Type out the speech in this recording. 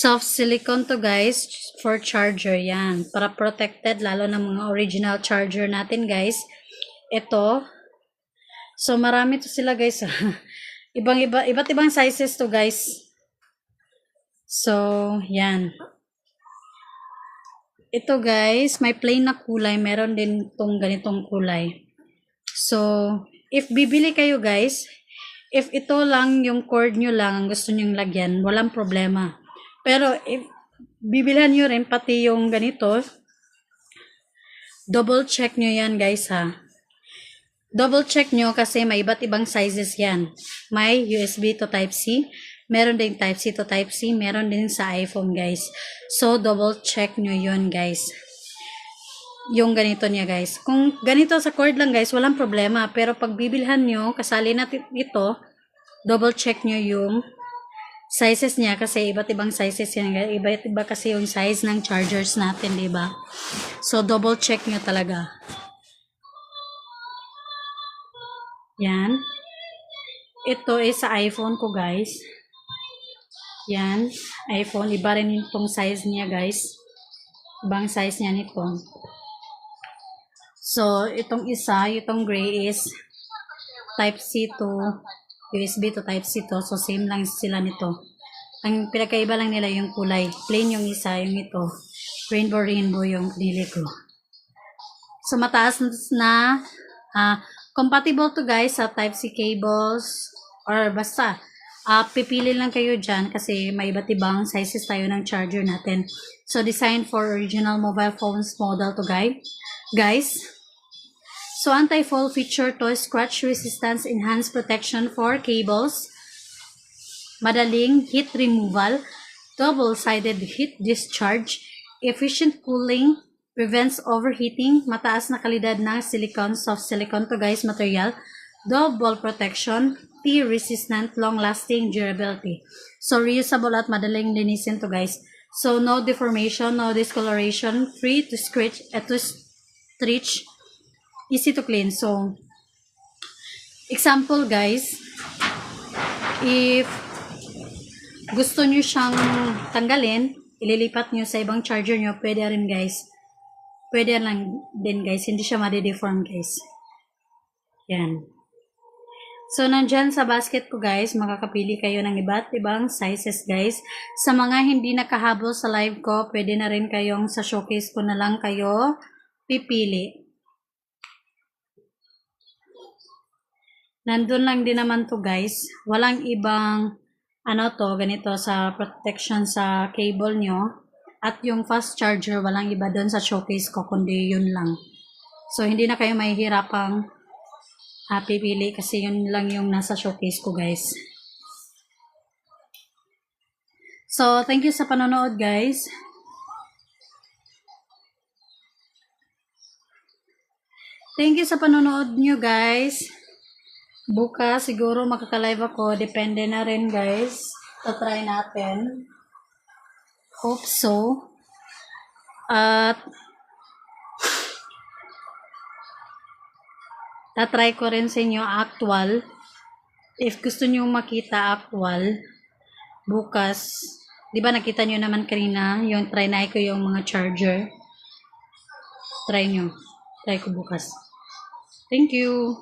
Soft silicone to guys for charger yan. Para protected lalo ng mga original charger natin guys. Ito. So marami to sila guys. Iba't ibang sizes to guys. So yan. Ito guys, may plain na kulay. Meron din tong ganitong kulay. So if bibili kayo guys, if ito lang yung cord nyo lang ang gusto nyong lagyan, walang problema. Pero if bibilhan nyo rin pati yung ganito, double check nyo yan guys ha. Double check nyo kasi may iba't ibang sizes yan. May USB to Type-C, meron din Type-C to Type-C, meron din sa iPhone guys. So double check nyo yun guys. Yung ganito niya guys. Kung ganito sa cord lang guys, walang problema. Pero pag bibilhan nyo, kasali natin ito, double check nyo yung sizes niya kasi iba't ibang sizes yan. Iba't iba kasi yung size ng chargers natin, diba? So, double check nyo talaga. Yan. Ito is sa iPhone ko, guys. Yan. iPhone. Iba rin itong size niya, guys. Ibang size niya nito. So, itong isa, itong gray is Type-C to USB to Type-C to. So, same lang sila nito. Ang pinakaiba lang nila yung kulay. Plain yung isa, yung ito. Rainbow yung pinili ko. So, mataas na compatible to guys sa Type-C cables or basta. Pipili lang kayo dyan kasi may iba't ibang sizes tayo ng charger natin. So, designed for original mobile phones model to guys. So, anti-fall feature to, scratch resistance, enhanced protection for cables, madaling heat removal, double-sided heat discharge, efficient cooling, prevents overheating, mataas na kalidad ng silicone, soft silicone to guys material, double protection, tear-resistant, long-lasting durability. So, reusable at madaling linisin to guys. So, no deformation, no discoloration, free to stretch, easy to clean. So, example guys, if gusto nyo siyang tanggalin, ililipat nyo sa ibang charger nyo, pwede rin guys. Pwede lang din guys, hindi siya madideform guys. Yan. So, nandyan sa basket ko guys, makakapili kayo ng iba't ibang sizes guys. Sa mga hindi nakahabol sa live ko, pwede na rin kayong sa showcase ko na lang kayo pipili. Nandun lang din naman to guys. Walang ibang ganito sa protection sa cable nyo. At yung fast charger, walang iba doon sa showcase ko, kundi yun lang. So, hindi na kayo mahihirapang pipili kasi yun lang yung nasa showcase ko guys. So, thank you sa panonood guys. Thank you sa panonood nyo guys. Bukas siguro makaka-live ako. Depende na rin guys. Try natin. Hope so. At tatry ko rin sa inyo actual. If gusto nyo makita actual, bukas, di ba nakita nyo naman kanina, yung try na ko yung mga charger. Try nyo. Try ko bukas. Thank you.